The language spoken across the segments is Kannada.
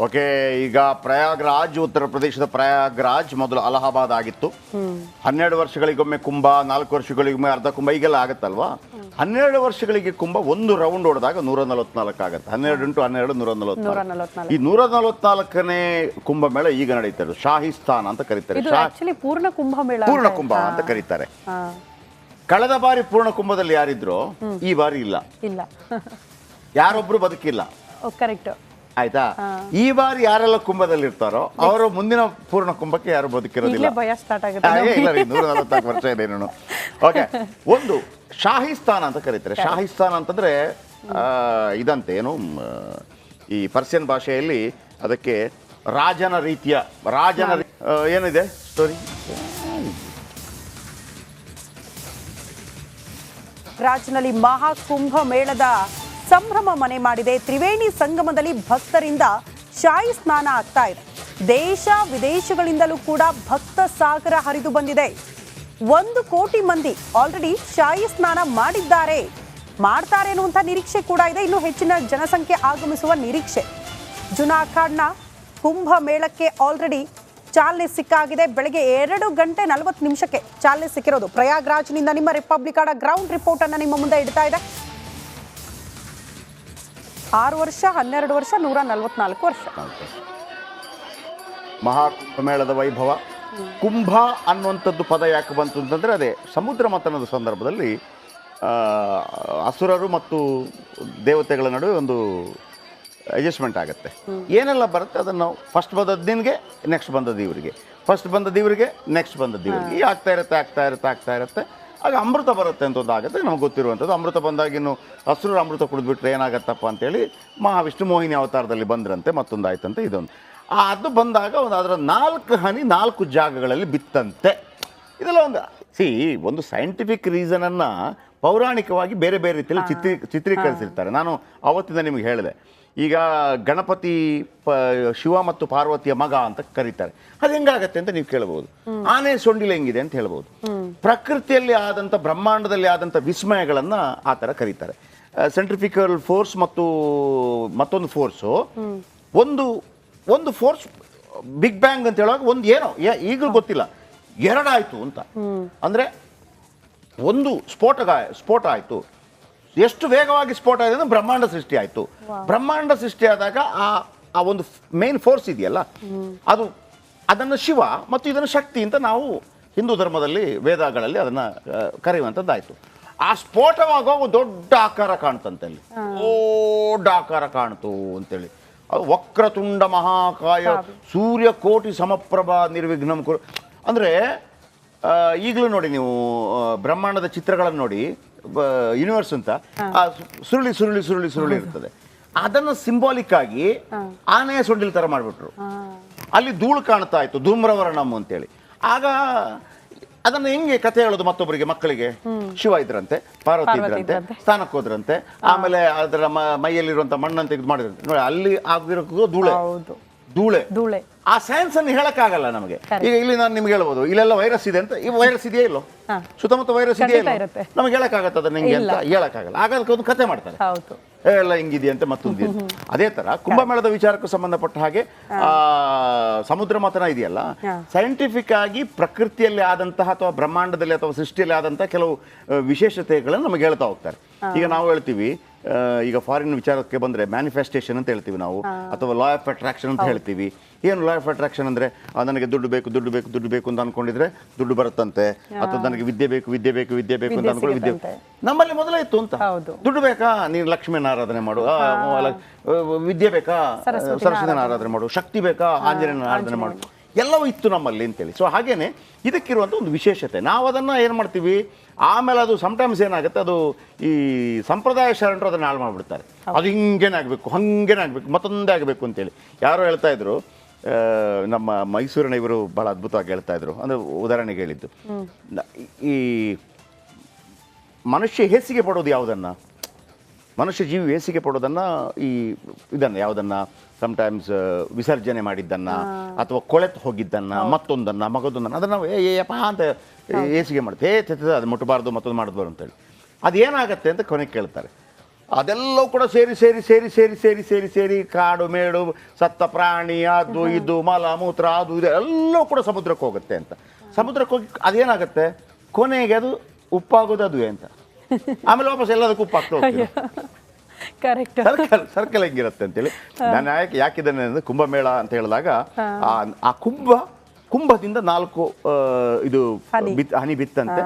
ಓಕೆ, ಈಗ ಪ್ರಯಾಗ್ರಾಜ್, ಉತ್ತರ ಪ್ರದೇಶದ ಪ್ರಯಾಗ್ರಾಜ್ ಮೊದಲು ಅಲಹಾಬಾದ್ ಆಗಿತ್ತು. 12 ವರ್ಷಗಳಿಗೊಮ್ಮೆ ಕುಂಭ, 4 ವರ್ಷಗಳಿಗೊಮ್ಮೆ ಅರ್ಧ ಕುಂಭ, ಈಗೆಲ್ಲ ಆಗುತ್ತಲ್ವಾ. 12 ವರ್ಷಗಳಿಗೆ ಕುಂಭ ಒಂದು ರೌಂಡ್ ಹೊಡೆದಾಗ 144 ಆಗುತ್ತೆ. 12 × 12 144. ಈ 144ನೇ ಕುಂಭಮೇಳ ಈಗ ನಡೀತಾರೆ. ಶಾಹಿಸ್ತಾನ್ ಅಂತ ಕರೀತಾರೆ. ಪೂರ್ಣ ಕುಂಭಮೇಳ, ಪೂರ್ಣ ಕುಂಭ ಅಂತ ಕರೀತಾರೆ. ಕಳೆದ ಬಾರಿ ಪೂರ್ಣ ಕುಂಭದಲ್ಲಿ ಯಾರಿದ್ರು, ಈ ಬಾರಿ ಇಲ್ಲ. ಯಾರೊಬ್ರು ಬದುಕಿಲ್ಲ. ಕರೆಕ್ಟ್. ಆಯ್ತಾ. ಈ ಬಾರಿ ಯಾರೆಲ್ಲ ಕುಂಭದಲ್ಲಿ ಇರ್ತಾರೋ ಅವರು ಮುಂದಿನ ಪೂರ್ಣ ಕುಂಭಕ್ಕೆ ಯಾರು ಬದುಕಿರೋದಿಲ್ಲ. 144 ವರ್ಷ ಇದೇನು. ಓಕೆ, ಒಂದು ಶಾಹಿಸ್ತಾನ್ ಅಂತ ಕರೀತಾರೆ. ಶಾಹಿಸ್ತಾನ್ ಅಂತಂದ್ರೆ ಇದಂತೆ ಏನು, ಈ ಪರ್ಸಿಯನ್ ಭಾಷೆಯಲ್ಲಿ ಅದಕ್ಕೆ ರಾಜನ ರೀತಿಯ ಏನಿದೆ ಸ್ಟೋರಿ. ರಾಜ್ನಲ್ಲಿ ಮಹಾಕುಂಭ ಮೇಳದ ಸಂಭ್ರಮ ಮನೆ ಮಾಡಿದೆ. ತ್ರಿವೇಣಿ ಸಂಗಮದಲ್ಲಿ ಭಕ್ತರಿಂದ ಶಾಹಿ ಸ್ನಾನ ಆಗ್ತಾ ಇದೆ. ದೇಶ ವಿದೇಶಗಳಿಂದಲೂ ಕೂಡ ಭಕ್ತ ಸಾಗರ ಹರಿದು ಬಂದಿದೆ. 1 ಕೋಟಿ ಮಂದಿ ಆಲ್ರೆಡಿ ಶಾಹಿ ಸ್ನಾನ ಮಾಡ್ತಾರೆ ಅನ್ನುವಂಥ ನಿರೀಕ್ಷೆ ಕೂಡ ಇದೆ. ಇನ್ನು ಹೆಚ್ಚಿನ ಜನಸಂಖ್ಯೆ ಆಗಮಿಸುವ ನಿರೀಕ್ಷೆ. ಜುನಾಖಾಡ್ನ ಕುಂಭ ಮೇಳಕ್ಕೆ ಆಲ್ರೆಡಿ ಚಾಲನೆ ಸಿಕ್ಕಾಗಿದೆ. ಬೆಳಗ್ಗೆ 2 ಗಂಟೆ 40 ನಿಮಿಷಕ್ಕೆ ಚಾಲನೆ ಸಿಕ್ಕಿರೋದು. ಪ್ರಯಾಗ್ರಾಜ್ನಿಂದ ನಿಮ್ಮ ರಿಪಬ್ಲಿಕಾದ ಗ್ರೌಂಡ್ ರಿಪೋರ್ಟ್ ಅನ್ನು ನಿಮ್ಮ ಮುಂದೆ ಇಡ್ತಾ ಇದೆ. 6 ವರ್ಷ, 12 ವರ್ಷ, 144 ವರ್ಷ. ಮಹಾಕುಂಭಮೇಳದ ವೈಭವ. ಕುಂಭ ಅನ್ನುವಂಥದ್ದು ಪದ ಯಾಕೆ ಬಂತು ಅಂತಂದರೆ, ಅದೇ ಸಮುದ್ರ ಮಥನದ ಸಂದರ್ಭದಲ್ಲಿ ಅಸುರರು ಮತ್ತು ದೇವತೆಗಳ ನಡುವೆ ಒಂದು ಅಡ್ಜಸ್ಟ್ಮೆಂಟ್ ಆಗುತ್ತೆ. ಏನೆಲ್ಲ ಬರುತ್ತೆ ಅದನ್ನು ನಾವು ಫಸ್ಟ್ ಬಂದದ್ದು ನಿನಗೆ, ನೆಕ್ಸ್ಟ್ ಬಂದದ್ದು ಇವರಿಗೆ, ಫಸ್ಟ್ ಬಂದದ್ದು ಇವರಿಗೆ, ನೆಕ್ಸ್ಟ್ ಬಂದದ್ದು ಇವರಿಗೆ, ಆಗ್ತಾ ಇರುತ್ತೆ. ಆಗ ಅಮೃತ ಬರುತ್ತೆ ಅಂತ ಒಂದು ಆಗುತ್ತೆ, ನಮ್ಗೆ ಗೊತ್ತಿರುವಂಥದ್ದು. ಅಮೃತ ಬಂದಾಗಿನ್ನು ಹಸಿರು ಅಮೃತ ಕುಡಿದ್ಬಿಟ್ರೆ ಏನಾಗತ್ತಪ್ಪ ಅಂತೇಳಿ ಮಹಾವಿಷ್ಣು ಮೋಹಿನಿ ಅವತಾರದಲ್ಲಿ ಬಂದ್ರಂತೆ, ಮತ್ತೊಂದು ಆಯ್ತಂತೆ ಇದೊಂದು. ಅದು ಬಂದಾಗ ಅದರ 4 ಹನಿ 4 ಜಾಗಗಳಲ್ಲಿ ಬಿತ್ತಂತೆ. ಇದೆಲ್ಲ ಒಂದು ಸೈಂಟಿಫಿಕ್ ರೀಸನನ್ನು ಪೌರಾಣಿಕವಾಗಿ ಬೇರೆ ಬೇರೆ ರೀತಿಯಲ್ಲಿ ಚಿತ್ರೀಕರಿಸಿರ್ತಾರೆ. ನಾನು ಅವತ್ತಿಂದ ನಿಮಗೆ ಹೇಳಿದೆ, ಈಗ ಗಣಪತಿ ಶಿವ ಮತ್ತು ಪಾರ್ವತಿಯ ಮಗ ಅಂತ ಕರೀತಾರೆ. ಅದು ಹೆಂಗಾಗತ್ತೆ ಅಂತ ನೀವು ಕೇಳಬಹುದು. ಆನೆ ಸೊಂಡಿಲು ಹೆಂಗಿದೆ ಅಂತ ಹೇಳ್ಬೋದು. ಪ್ರಕೃತಿಯಲ್ಲಿ ಆದಂಥ, ಬ್ರಹ್ಮಾಂಡದಲ್ಲಿ ಆದಂಥ ವಿಸ್ಮಯಗಳನ್ನು ಆ ಥರ ಕರೀತಾರೆ. ಸೆಂಟ್ರಿಫಿಕಲ್ ಫೋರ್ಸ್ ಮತ್ತು ಮತ್ತೊಂದು ಫೋರ್ಸು, ಒಂದು ಫೋರ್ಸ್ ಬಿಗ್ ಬ್ಯಾಂಗ್ ಅಂತ ಹೇಳುವಾಗ ಒಂದು ಏನೋ ಈಗಲೂ ಗೊತ್ತಿಲ್ಲ, 2 ಆಯಿತು ಅಂತ. ಅಂದರೆ ಒಂದು ಸ್ಫೋಟ ಆಯಿತು. ಎಷ್ಟು ವೇಗವಾಗಿ ಸ್ಫೋಟ ಆಗಿದೆ ಅಂದರೆ ಬ್ರಹ್ಮಾಂಡ ಸೃಷ್ಟಿ ಆಯಿತು. ಬ್ರಹ್ಮಾಂಡ ಸೃಷ್ಟಿ ಆದಾಗ ಆ ಒಂದು ಮೇನ್ ಫೋರ್ಸ್ ಇದೆಯಲ್ಲ, ಅದನ್ನು ಶಿವ ಮತ್ತು ಇದನ್ನು ಶಕ್ತಿ ಅಂತ ನಾವು ಹಿಂದೂ ಧರ್ಮದಲ್ಲಿ ವೇದಗಳಲ್ಲಿ ಅದನ್ನು ಕರೆಯುವಂಥದ್ದಾಯಿತು. ಆ ಸ್ಫೋಟವಾಗುವ ಒಂದು ದೊಡ್ಡ ಆಕಾರ ಕಾಣ್ತಂತೆ, ಅಲ್ಲಿ ದೊಡ್ಡ ಆಕಾರ ಕಾಣ್ತು ಅಂತೇಳಿ. ಅದು ವಕ್ರತುಂಡ ಮಹಾಕಾಯ ಸೂರ್ಯಕೋಟಿ ಸಮಪ್ರಭಾ ನಿರ್ವಿಘ್ನಂ ಕುರು ಅಂದರೆ, ಈಗಲೂ ನೋಡಿ ನೀವು ಬ್ರಹ್ಮಾಂಡದ ಚಿತ್ರಗಳನ್ನು ನೋಡಿ, ಯೂನಿವರ್ಸ್ ಅಂತ ಸುರುಳಿ ಇರ್ತದೆ. ಅದನ್ನು ಸಿಂಬಾಲಿಕ್ ಆಗಿ ಆನೆಯ ಸೊಂಡಿಲ್ ತರ ಮಾಡಿಬಿಟ್ರು. ಅಲ್ಲಿ ಧೂಳು ಕಾಣ್ತಾ ಇತ್ತು, ಧೂಮ್ರವರ್ಣಮ್ ಅಂತೇಳಿ. ಆಗ ಅದನ್ನು ಹೆಂಗೆ ಕಥೆ ಹೇಳೋದು ಮತ್ತೊಬ್ಬರಿಗೆ, ಮಕ್ಕಳಿಗೆ? ಶಿವ ಇದ್ರಂತೆ, ಪಾರ್ವತಿ ಇದ್ರಂತೆ, ಸ್ಥಾನಕ್ಕೆ ಹೋದ್ರಂತೆ, ಆಮೇಲೆ ಅದರ ಮೈಯಲ್ಲಿರುವಂತ ಮಣ್ಣನ್ನು ತೆಗೆದು ಮಾಡಿದ್ರಂತೆ. ನೋಡಿ, ಅಲ್ಲಿ ಆಗಿರೋ ಧೂಳೆ. ಆ ಸೈನ್ಸ್ ಅನ್ನು ಹೇಳಕ್ಕಾಗಲ್ಲ ನಮಗೆ. ಈಗ ಇಲ್ಲಿ ನಾನು ನಿಮ್ಗೆ ಹೇಳ್ಬೋದು, ಇಲ್ಲೆಲ್ಲ ವೈರಸ್ ಇದೆ ಅಂತ. ಈ ವೈರಸ್ ಇದೆಯೇ ಇಲ್ಲೋ, ಸುತ್ತಮುತ್ತ ವೈರಸ್ ಇದೆಯೇ ಇಲ್ಲ, ನಮ್ಗೆ ಹೇಳಕ್ಕಾಗತ್ತೆ ಅದನ್ನ ಹೆಂಗೆ ಅಂತ ಹೇಳಕ್ಕಾಗಲ್ಲ. ಆಗ ಅದಕ್ಕೆ ಒಂದು ಕಥೆ ಮಾಡ್ತಾರೆ, ಎಲ್ಲ ಹಿಂಗಿದೆಯಂತೆ ಮತ್ತೊಂದು. ಅದೇ ತರ ಕುಂಭಮೇಳದ ವಿಚಾರಕ್ಕೂ ಸಂಬಂಧಪಟ್ಟ ಹಾಗೆ ಸಮುದ್ರ ಮಥನ ಇದೆಯಲ್ಲ, ಸೈಂಟಿಫಿಕ್ ಆಗಿ ಪ್ರಕೃತಿಯಲ್ಲಿ ಆದಂತಹ ಅಥವಾ ಬ್ರಹ್ಮಾಂಡದಲ್ಲಿ ಅಥವಾ ಸೃಷ್ಟಿಯಲ್ಲಿ ಆದಂತಹ ಕೆಲವು ವಿಶೇಷತೆಗಳನ್ನು ನಮಗೆ ಹೇಳ್ತಾ ಹೋಗ್ತಾರೆ. ಈಗ ನಾವು ಹೇಳ್ತೀವಿ, ಈಗ ಫಾರಿನ್ ವಿಚಾರಕ್ಕೆ ಬಂದರೆ ಮ್ಯಾನಿಫೆಸ್ಟೇಷನ್ ಅಂತ ಹೇಳ್ತೀವಿ ನಾವು, ಅಥವಾ ಲಾ ಆಫ್ ಅಟ್ರಾಕ್ಷನ್ ಅಂತ ಹೇಳ್ತೀವಿ. ಏನು ಲಾ ಆಫ್ ಅಟ್ರಾಕ್ಷನ್ ಅಂದರೆ, ನನಗೆ ದುಡ್ಡು ಬೇಕು ಅಂತ ಅನ್ಕೊಂಡಿದ್ರೆ ದುಡ್ಡು ಬರುತ್ತಂತೆ, ಅಥವಾ ನನಗೆ ವಿದ್ಯೆ ಬೇಕು ಅಂತ ಅನ್ಕೊಂಡು ವಿದ್ಯೆ ನಮ್ಮಲ್ಲಿ ಮೊದಲೇ ಇತ್ತು ಅಂತ. ದುಡ್ಡು ಬೇಕಾ, ನೀನು ಲಕ್ಷ್ಮಿನ ಆರಾಧನೆ ಮಾಡು. ವಿದ್ಯೆ ಬೇಕಾ, ಸರಸ್ವತಿನ ಆರಾಧನೆ ಮಾಡು. ಶಕ್ತಿ ಬೇಕಾ, ಆಂಜನೇಯನ ಆರಾಧನೆ ಮಾಡು. ಎಲ್ಲವೂ ಇತ್ತು ನಮ್ಮಲ್ಲಿ ಅಂತೇಳಿ. ಸೊ ಹಾಗೇನೆ ಇದಕ್ಕಿರುವಂಥ ಒಂದು ವಿಶೇಷತೆ. ನಾವು ಅದನ್ನು ಏನು ಮಾಡ್ತೀವಿ, ಆಮೇಲೆ ಅದು ಸಮ್ಟೈಮ್ಸ್ ಏನಾಗುತ್ತೆ, ಅದು ಈ ಸಂಪ್ರದಾಯ ಶರಣರು ಅದನ್ನು ಹಾಳು ಮಾಡಿಬಿಡ್ತಾರೆ. ಅದು ಹಿಂಗೇನೆ ಆಗಬೇಕು, ಮತ್ತೊಂದೇ ಆಗಬೇಕು ಅಂತೇಳಿ. ಯಾರೋ ಹೇಳ್ತಾ ಇದ್ರು, ನಮ್ಮ ಮೈಸೂರಿನ ಇವರು ಭಾಳ ಅದ್ಭುತವಾಗಿ ಹೇಳ್ತಾ ಇದ್ರು. ಅಂದರೆ ಉದಾಹರಣೆಗೆ ಹೇಳಿದ್ದು, ಈ ಮನುಷ್ಯ ಹೇಸಿಗೆ ಪಡೋದು ಯಾವುದನ್ನು, ಮನುಷ್ಯ ಜೀವಿ ಹೇಸಿಗೆ ಪಡೋದನ್ನು, ಇದನ್ನು ಯಾವುದನ್ನು, ಸಮ್ಟೈಮ್ಸ್ ವಿಸರ್ಜನೆ ಮಾಡಿದ್ದನ್ನು, ಅಥವಾ ಕೊಳೆತು ಹೋಗಿದ್ದನ್ನು, ಮತ್ತೊಂದನ್ನು, ಮಗದೊಂದನ್ನು, ಅದನ್ನು ಏಯಪ್ಪ ಅಂತ ಹೇಸಿಗೆ ಮಾಡುತ್ತೆ. ಅದು ಮುಟ್ಟಬಾರ್ದು, ಮತ್ತೊಂದು ಮಾಡಿದ್ಬಾರ್ದು ಅಂತೇಳಿ. ಅದೇನಾಗತ್ತೆ ಅಂತ ಕೊನೆಗೆ ಕೇಳ್ತಾರೆ. ಅದೆಲ್ಲವೂ ಕೂಡ ಸೇರಿ ಸೇರಿ ಸೇರಿ ಸೇರಿ ಸೇರಿ ಸೇರಿ ಸೇರಿ ಕಾಡು ಮೇಡು ಸತ್ತ ಪ್ರಾಣಿ ಅದು ಇದು ಮಲ ಮೂತ್ರ ಅದು ಇದು ಎಲ್ಲವೂ ಕೂಡ ಸಮುದ್ರಕ್ಕೆ ಹೋಗುತ್ತೆ ಅಂತ. ಸಮುದ್ರಕ್ಕೆ ಹೋಗಿ ಅದೇನಾಗುತ್ತೆ, ಕೊನೆಗೆ ಅದು ಉಪ್ಪಾಗೋದು ಅದುವೇ ಅಂತ. ಆಮೇಲೆ ವಾಪಸ್ ಎಲ್ಲದಕ್ಕೂ ಉಪ್ಪಾಗ್ತಾ ಹೋಗ್ತೀವಿ. ಕರೆಕ್ಟ್. ಸರ್ಕಲ್ ಹೆಂಗಿರುತ್ತೆ ಅಂತೇಳಿ ನಾನು ಯಾಕಿದ್ದೇನೆ ಅಂದರೆ, ಕುಂಭಮೇಳ ಅಂತ ಹೇಳಿದಾಗ ಆ ಕುಂಭದಿಂದ 4 ಇದು ಹನಿ ಬಿತ್ತಂತೆ.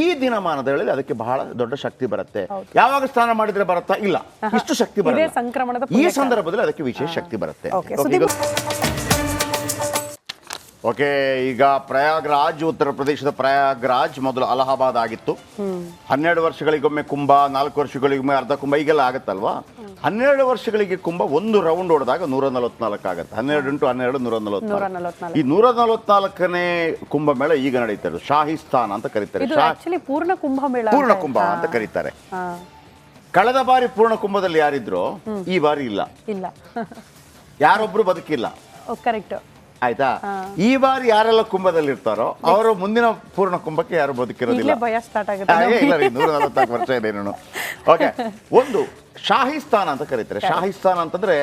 ಈ ದಿನಮಾನದಲ್ಲಿ ಅದಕ್ಕೆ ಬಹಳ ದೊಡ್ಡ ಶಕ್ತಿ ಬರುತ್ತೆ. ಯಾವಾಗ ಸ್ನಾನ ಮಾಡಿದ್ರೆ ಬರುತ್ತಾ? ಇಲ್ಲ, ಇಷ್ಟು ಶಕ್ತಿ ಬರುತ್ತೆ. ಈ ಸಂದರ್ಭದಲ್ಲಿ ಅದಕ್ಕೆ ವಿಶೇಷ ಶಕ್ತಿ ಬರುತ್ತೆ. ಓಕೆ, ಈಗ ಪ್ರಯಾಗ್ರಾಜ್, ಉತ್ತರ ಪ್ರದೇಶದ ಪ್ರಯಾಗ್ರಾಜ್ ಮೊದಲು ಅಲಹಾಬಾದ್ ಆಗಿತ್ತು. 12 ವರ್ಷಗಳಿಗೊಮ್ಮೆ ಕುಂಭ, 4 ವರ್ಷಗಳಿಗೊಮ್ಮೆ ಅರ್ಧ ಕುಂಭ, ಈಗೆಲ್ಲ ಆಗುತ್ತಲ್ವಾ. 12 ವರ್ಷಗಳಿಗೆ ಕುಂಭ ಒಂದು ರೌಂಡ್ ಹೊಡೆದಾಗ 144 ಆಗುತ್ತೆ. 12 × 12 144. ಈ 144ನೇ ಕುಂಭಮೇಳ ಈಗ ನಡೀತಾರೆ. ಶಾಹಿ ಸ್ಥಾನ ಅಂತ ಕರೀತಾರೆ. ಪೂರ್ಣ ಕುಂಭ ಅಂತ ಕರೀತಾರೆ. ಕಳೆದ ಬಾರಿ ಪೂರ್ಣ ಕುಂಭದಲ್ಲಿ ಯಾರಿದ್ರು, ಈ ಬಾರಿ ಇಲ್ಲ. ಯಾರೊಬ್ರು ಬದುಕಿಲ್ಲ. ಕರೆಕ್ಟ್. ಆಯ್ತಾ? ಈ ಬಾರಿ ಯಾರೆಲ್ಲ ಕುಂಭದಲ್ಲಿ ಇರ್ತಾರೋ ಅವರು ಮುಂದಿನ ಪೂರ್ಣ ಕುಂಭಕ್ಕೆ ಯಾರು ಬದುಕಿರೋದಿಲ್ಲ. 144 ವರ್ಷ ಇದೇನು. ಓಕೆ, ಒಂದು ಶಾಹಿ ಸ್ಥಾನ ಅಂತ ಕರೀತಾರೆ. ಶಾಹಿ ಸ್ಥಾನ ಅಂತಂದ್ರೆ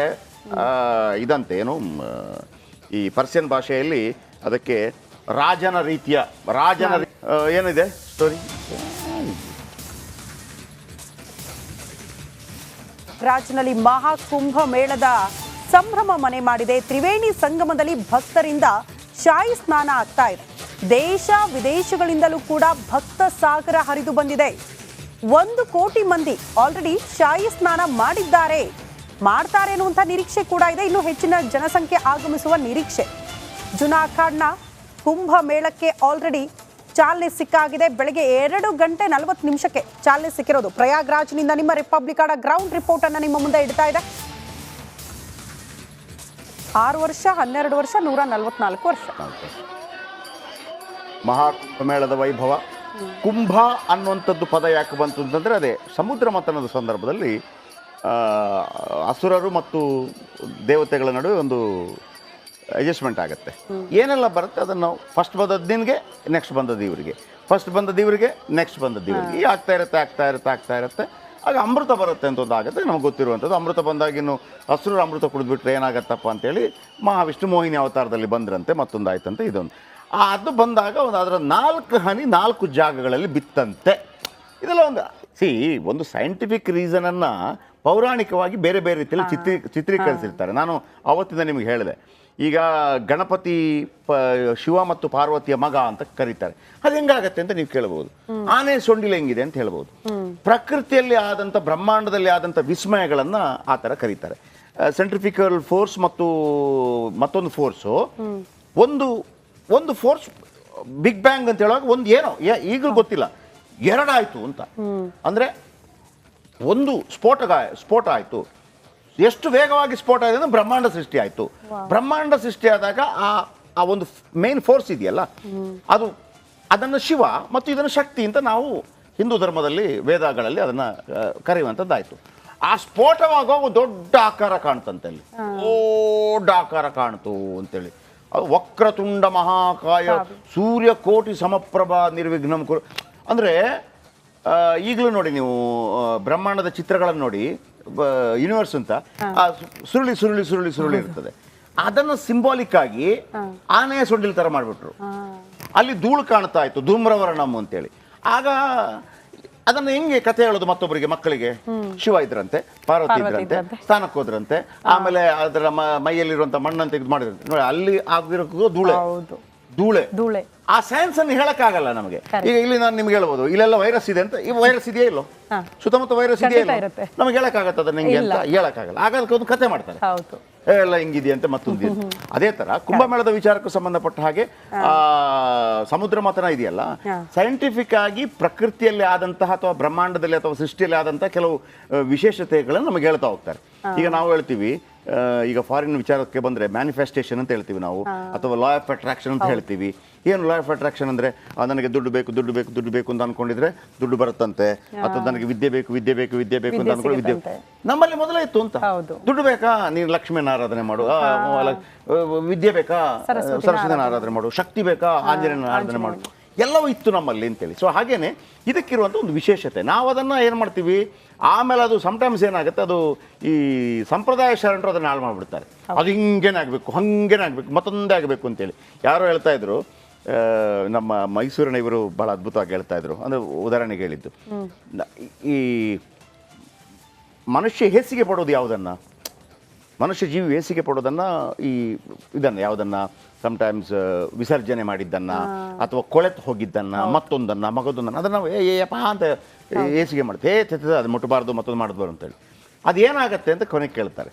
ಇದಂತೆ ಏನು, ಈ ಪರ್ಸಿಯನ್ ಭಾಷೆಯಲ್ಲಿ ಅದಕ್ಕೆ ರಾಜನ ರೀತಿಯ ಏನಿದೆ ಸ್ಟೋರಿ. ರಾಜ್ನಲ್ಲಿ ಮಹಾಕುಂಭ ಮೇಳದ ಸಂಭ್ರಮ ಮನೆ ಮಾಡಿದೆ. ತ್ರಿವೇಣಿ ಸಂಗಮದಲ್ಲಿ ಭಕ್ತರಿಂದ ಶಾಹಿ ಸ್ನಾನ ಆಗ್ತಾ ಇದೆ. ದೇಶ ವಿದೇಶಗಳಿಂದಲೂ ಕೂಡ ಭಕ್ತ ಸಾಗರ ಹರಿದು ಬಂದಿದೆ. 1 ಕೋಟಿ ಮಂದಿ ಆಲ್ರೆಡಿ ಶಾಹಿ ಸ್ನಾನ ಮಾಡ್ತಾರೆ ಅನ್ನುವಂಥ ನಿರೀಕ್ಷೆ ಕೂಡ ಇದೆ. ಇನ್ನು ಹೆಚ್ಚಿನ ಜನಸಂಖ್ಯೆ ಆಗಮಿಸುವ ನಿರೀಕ್ಷೆ. ಜುನಾಗಢ್ನ ಕುಂಭ ಮೇಳಕ್ಕೆ ಆಲ್ರೆಡಿ ಚಾಲನೆ ಸಿಕ್ಕಾಗಿದೆ. ಬೆಳಗ್ಗೆ 2:40 ಚಾಲನೆ ಸಿಕ್ಕಿರೋದು. ಪ್ರಯಾಗ್ರಾಜ್ನಿಂದ ನಿಮ್ಮ ರಿಪಬ್ಲಿಕ್ ಗ್ರೌಂಡ್ ರಿಪೋರ್ಟ್ ಅನ್ನು ನಿಮ್ಮ ಮುಂದೆ ಇಡ್ತಾ ಇದೆ. 6 ವರ್ಷ, 12 ವರ್ಷ, 144 ವರ್ಷ. ಮಹಾಕುಂಭಮೇಳದ ವೈಭವ. ಕುಂಭ ಅನ್ನುವಂಥದ್ದು ಪದ ಯಾಕೆ ಬಂತು ಅಂತಂದರೆ, ಅದೇ ಸಮುದ್ರ ಮಥನದ ಸಂದರ್ಭದಲ್ಲಿ ಅಸುರರು ಮತ್ತು ದೇವತೆಗಳ ನಡುವೆ ಒಂದು ಅಡ್ಜಸ್ಟ್ಮೆಂಟ್ ಆಗುತ್ತೆ. ಏನೆಲ್ಲ ಬರುತ್ತೆ ಅದನ್ನು ಫಸ್ಟ್ ಬಂದದ್ದು ನಿನಗೆ, ನೆಕ್ಸ್ಟ್ ಬಂದದ್ದು ಇವರಿಗೆ, ಫಸ್ಟ್ ಬಂದದ್ದು ಇವರಿಗೆ, ನೆಕ್ಸ್ಟ್ ಬಂದದ್ದು ಇವರಿಗೆ. ಈ ಆಗ್ತಾ ಇರುತ್ತೆ. ಆಗ ಅಮೃತ ಬರುತ್ತೆ ಅಂತ ಒಂದು ಆಗುತ್ತೆ, ನಮ್ಗೆ ಗೊತ್ತಿರುವಂಥದ್ದು. ಅಮೃತ ಬಂದಾಗಿನ್ನು ಹಸುರು ಅಮೃತ ಕುಡಿದ್ಬಿಟ್ರೆ ಏನಾಗತ್ತಪ್ಪ ಅಂತೇಳಿ ಮಹಾವಿಷ್ಣು ಮೋಹಿನಿ ಅವತಾರದಲ್ಲಿ ಬಂದ್ರಂತೆ. ಮತ್ತೊಂದು ಆಯ್ತಂತೆ ಇದೊಂದು. ಅದು ಬಂದಾಗ ಅದರ 4 ಹನಿ 4 ಜಾಗಗಳಲ್ಲಿ ಬಿತ್ತಂತೆ. ಇದೆಲ್ಲ ಒಂದು ಸೈಂಟಿಫಿಕ್ ರೀಸನನ್ನು ಪೌರಾಣಿಕವಾಗಿ ಬೇರೆ ಬೇರೆ ರೀತಿಯಲ್ಲಿ ಚಿತ್ರೀಕರಿಸಿರ್ತಾರೆ. ನಾನು ಅವತ್ತಿಂದ ನಿಮಗೆ ಹೇಳಿದೆ, ಈಗ ಗಣಪತಿ ಶಿವ ಮತ್ತು ಪಾರ್ವತಿಯ ಮಗ ಅಂತ ಕರೀತಾರೆ. ಅದು ಹೆಂಗಾಗತ್ತೆ ಅಂತ ನೀವು ಕೇಳಬಹುದು. ಆನೆ ಸೊಂಡಿಲು ಹೆಂಗಿದೆ ಅಂತ ಹೇಳ್ಬೋದು. ಪ್ರಕೃತಿಯಲ್ಲಿ ಆದಂಥ, ಬ್ರಹ್ಮಾಂಡದಲ್ಲಿ ಆದಂಥ ವಿಸ್ಮಯಗಳನ್ನು ಆ ಥರ ಕರೀತಾರೆ. ಸೆಂಟ್ರಿಫಿಕಲ್ ಫೋರ್ಸ್ ಮತ್ತು ಮತ್ತೊಂದು ಫೋರ್ಸು, ಒಂದು ಫೋರ್ಸ್ ಬಿಗ್ ಬ್ಯಾಂಗ್ ಅಂತ ಹೇಳುವಾಗ ಒಂದು ಏನೋ ಈಗಲೂ ಗೊತ್ತಿಲ್ಲ, 2 ಆಯಿತು ಅಂತ. ಅಂದರೆ ಒಂದು ಸ್ಫೋಟ ಆಯಿತು. ಎಷ್ಟು ವೇಗವಾಗಿ ಸ್ಫೋಟ ಆಗಿದೆ ಅಂದರೆ ಬ್ರಹ್ಮಾಂಡ ಸೃಷ್ಟಿ ಆಯಿತು. ಬ್ರಹ್ಮಾಂಡ ಸೃಷ್ಟಿ ಆದಾಗ ಆ ಒಂದು ಮೇನ್ ಫೋರ್ಸ್ ಇದೆಯಲ್ಲ, ಅದನ್ನು ಶಿವ ಮತ್ತು ಇದನ್ನು ಶಕ್ತಿ ಅಂತ ನಾವು ಹಿಂದೂ ಧರ್ಮದಲ್ಲಿ ವೇದಗಳಲ್ಲಿ ಅದನ್ನು ಕರೆಯುವಂಥದ್ದಾಯಿತು. ಆ ಸ್ಫೋಟವಾಗ ಒಂದು ದೊಡ್ಡ ಆಕಾರ ಕಾಣ್ತಂತೆ. ಅಲ್ಲಿ ದೊಡ್ಡ ಆಕಾರ ಕಾಣ್ತು ಅಂತೇಳಿ. ಅದು ವಕ್ರತುಂಡ ಮಹಾಕಾಯ ಸೂರ್ಯಕೋಟಿ ಸಮಪ್ರಭಾ ನಿರ್ವಿಘ್ನಂ ಕುರು. ಅಂದರೆ ಈಗಲೂ ನೋಡಿ ನೀವು ಬ್ರಹ್ಮಾಂಡದ ಚಿತ್ರಗಳನ್ನು ನೋಡಿ, ಯೂನಿವರ್ಸ್ ಅಂತ ಸುರುಳಿ ಇರ್ತದೆ. ಅದನ್ನು ಸಿಂಬಾಲಿಕ್ ಆಗಿ ಆನೆಯ ಸೊಂಡಿಲ್ ಥರ ಮಾಡಿಬಿಟ್ರು. ಅಲ್ಲಿ ಧೂಳು ಕಾಣ್ತಾ ಇತ್ತು, ಧೂಮ್ರವರ್ಣಂ ಅಂತೇಳಿ. ಆಗ ಅದನ್ನು ಹೆಂಗೆ ಕಥೆ ಹೇಳೋದು ಮತ್ತೊಬ್ಬರಿಗೆ, ಮಕ್ಕಳಿಗೆ? ಶಿವ ಇದ್ರಂತೆ, ಪಾರ್ವತಿ ಇದ್ರಂತೆ, ಸ್ಥಾನಕ್ಕೆ ಹೋದ್ರಂತೆ, ಆಮೇಲೆ ಅದರ ಮೈಯಲ್ಲಿರುವಂಥ ಮಣ್ಣನ್ನು ತೆಗೆದು ಮಾಡಿದ್ರಂತೆ. ನೋಡಿ, ಅಲ್ಲಿ ಆಗಿರೋ ಧೂಳೆ. ಆ ಸೈನ್ಸ್ ಅನ್ನು ಹೇಳಕ್ಕಾಗಲ್ಲ ನಮಗೆ. ಈಗ ಇಲ್ಲಿ ನಾನು ನಿಮ್ಗೆ ಹೇಳ್ಬೋದು, ಇಲ್ಲೆಲ್ಲ ವೈರಸ್ ಇದೆ ಅಂತ. ಈ ವೈರಸ್ ಇದೆಯಾ ಇಲ್ಲೋ, ಸುತ್ತಮುತ್ತ ವೈರಸ್ ಇದೆಯಾ ಇಲ್ಲ, ನಮ್ಗೆ ಹೇಳಕ್ಕಾಗತ್ತೆ ಅದನ್ನ ಹೆಂಗೆ ಅಂತ ಹೇಳಕ್ಕಾಗಲ್ಲ. ಆಗ ಅದಕ್ಕೆ ಒಂದು ಕತೆ ಮಾಡ್ತಾರೆ, ಎಲ್ಲ ಹಿಂಗಿದೆಯಂತೆ ಮತ್ತೊಂದು. ಅದೇ ತರ ಕುಂಭಮೇಳದ ವಿಚಾರಕ್ಕೂ ಸಂಬಂಧಪಟ್ಟ ಹಾಗೆ ಸಮುದ್ರ ಮಥನ ಇದೆಯಲ್ಲ, ಸೈಂಟಿಫಿಕ್ ಆಗಿ ಪ್ರಕೃತಿಯಲ್ಲಿ ಆದಂತಹ ಅಥವಾ ಬ್ರಹ್ಮಾಂಡದಲ್ಲಿ ಅಥವಾ ಸೃಷ್ಟಿಯಲ್ಲಿ ಆದಂತಹ ಕೆಲವು ವಿಶೇಷತೆಗಳನ್ನು ನಮಗೆ ಹೇಳ್ತಾ ಹೋಗ್ತಾರೆ. ಈಗ ನಾವು ಹೇಳ್ತೀವಿ, ಈಗ ಫಾರಿನ್ ವಿಚಾರಕ್ಕೆ ಬಂದರೆ ಮ್ಯಾನಿಫೆಸ್ಟೇಷನ್ ಅಂತ ಹೇಳ್ತೀವಿ ನಾವು, ಅಥವಾ ಲಾ ಆಫ್ ಅಟ್ರಾಕ್ಷನ್ ಅಂತ ಹೇಳ್ತೀವಿ. ಏನು ಲಾ ಆಫ್ ಅಟ್ರಾಕ್ಷನ್ ಅಂದರೆ, ನನಗೆ ದುಡ್ಡು ಬೇಕು ಅಂತ ಅನ್ಕೊಂಡಿದ್ರೆ ದುಡ್ಡು ಬರುತ್ತಂತೆ, ಅಥವಾ ನನಗೆ ವಿದ್ಯೆ ಬೇಕು ಅಂತ ಅನ್ಕೊಂಡು ವಿದ್ಯೆ ನಮ್ಮಲ್ಲಿ ಮೊದಲೇ ಇತ್ತು ಅಂತ. ದುಡ್ಡು ಬೇಕಾ, ನೀನು ಲಕ್ಷ್ಮೀನ ಆರಾಧನೆ ಮಾಡು. ವಿದ್ಯೆ ಬೇಕಾ, ಸರಸ್ವತಿನ ಆರಾಧನೆ ಮಾಡು. ಶಕ್ತಿ ಬೇಕಾ, ಆಂಜನೇಯನ ಆರಾಧನೆ ಮಾಡು. ಎಲ್ಲವೂ ಇತ್ತು ನಮ್ಮಲ್ಲಿ ಅಂತೇಳಿ. ಸೊ ಹಾಗೇನೆ ಇದಕ್ಕಿರುವಂಥ ಒಂದು ವಿಶೇಷತೆ. ನಾವು ಅದನ್ನು ಏನು ಮಾಡ್ತೀವಿ, ಆಮೇಲೆ ಅದು ಸಮಟೈಮ್ಸ್ ಏನಾಗುತ್ತೆ, ಅದು ಈ ಸಂಪ್ರದಾಯ ಶರಣರು ಅದನ್ನು ಹಾಳು ಮಾಡಿಬಿಡ್ತಾರೆ. ಅದು ಹಿಂಗೇನೆ ಆಗಬೇಕು, ಹಂಗೇನೆ ಆಗಬೇಕು, ಮತ್ತೊಂದೇ ಆಗಬೇಕು ಅಂತೇಳಿ. ಯಾರೋ ಹೇಳ್ತಾ ಇದ್ರು, ನಮ್ಮ ಮೈಸೂರಿನ ಇವರು ಭಾಳ ಅದ್ಭುತವಾಗಿ ಹೇಳ್ತಾ ಇದ್ರು. ಅಂದರೆ ಉದಾಹರಣೆಗೆ ಹೇಳಿದ್ದು, ಈ ಮನುಷ್ಯ ಹೇಸಿಗೆ ಪಡೋದು ಯಾವುದನ್ನು, ಮನುಷ್ಯ ಜೀವಿ ಹೇಸಿಗೆ ಪಡೋದನ್ನು ಈ ಇದನ್ನು ಯಾವುದನ್ನು ಸಮಟೈಮ್ಸ್ ವಿಸರ್ಜನೆ ಮಾಡಿದ್ದನ್ನು ಅಥವಾ ಕೊಳೆತು ಹೋಗಿದ್ದನ್ನು ಮತ್ತೊಂದನ್ನು ಮಗದೊಂದನ್ನು ಅದನ್ನು ಏಯಪ್ಪ ಅಂತ ಹೇಸಿಗೆ ಮಾಡುತ್ತೆ. ಅದು ಮುಟ್ಟಬಾರ್ದು ಮತ್ತೊಂದು ಮಾಡಬಾರ್ದು ಅಂತೇಳಿ. ಅದೇನಾಗತ್ತೆ ಅಂತ ಕೊನೆಗೆ ಕೇಳ್ತಾರೆ.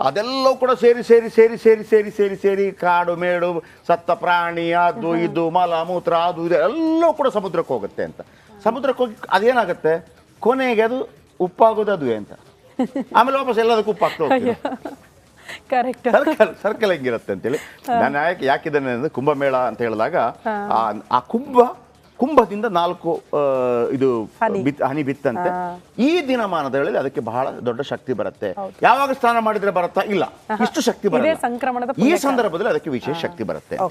ಅದೆಲ್ಲವೂ ಕೂಡ ಸೇರಿ ಸೇರಿ ಸೇರಿ ಸೇರಿ ಸೇರಿ ಸೇರಿ ಸೇರಿ ಕಾಡು ಮೇಡು ಸತ್ತ ಪ್ರಾಣಿ ಅದು ಇದು ಮಲ ಮೂತ್ರ ಅದು ಇದು ಎಲ್ಲವೂ ಕೂಡ ಸಮುದ್ರಕ್ಕೆ ಹೋಗುತ್ತೆ ಅಂತ. ಸಮುದ್ರಕ್ಕೆ ಹೋಗಿ ಅದೇನಾಗುತ್ತೆ, ಕೊನೆಗೆ ಅದು ಉಪ್ಪಾಗೋದು ಅದುವೇ ಅಂತ. ಆಮೇಲೆ ವಾಪಸ್ ಎಲ್ಲದಕ್ಕೂ ಉಪ್ಪಾಗ್ತಾ ಹೋಗ್ತೀವಿ. ಕರೆಕ್ಟ್. ಸರ್ಕಲ್ ಹೆಂಗಿರುತ್ತೆ ಅಂತೇಳಿ ನಾನು ಯಾಕಿದ್ದಾನೆ ಅಂದರೆ, ಕುಂಭಮೇಳ ಅಂತ ಹೇಳಿದಾಗ ಆ ಕುಂಭದಿಂದ 4 ಇದು ಹನಿ ಬಿತ್ತಂತೆ. ಈ ದಿನಮಾನದಲ್ಲಿ ಅದಕ್ಕೆ ಬಹಳ ದೊಡ್ಡ ಶಕ್ತಿ ಬರುತ್ತೆ. ಯಾವಾಗ ಸ್ನಾನ ಮಾಡಿದ್ರೆ ಬರುತ್ತಾ? ಇಲ್ಲ, ಇಷ್ಟು ಶಕ್ತಿ ಬರುತ್ತೆ. ಈ ಸಂದರ್ಭದಲ್ಲಿ ಅದಕ್ಕೆ ವಿಶೇಷ ಶಕ್ತಿ ಬರುತ್ತೆ.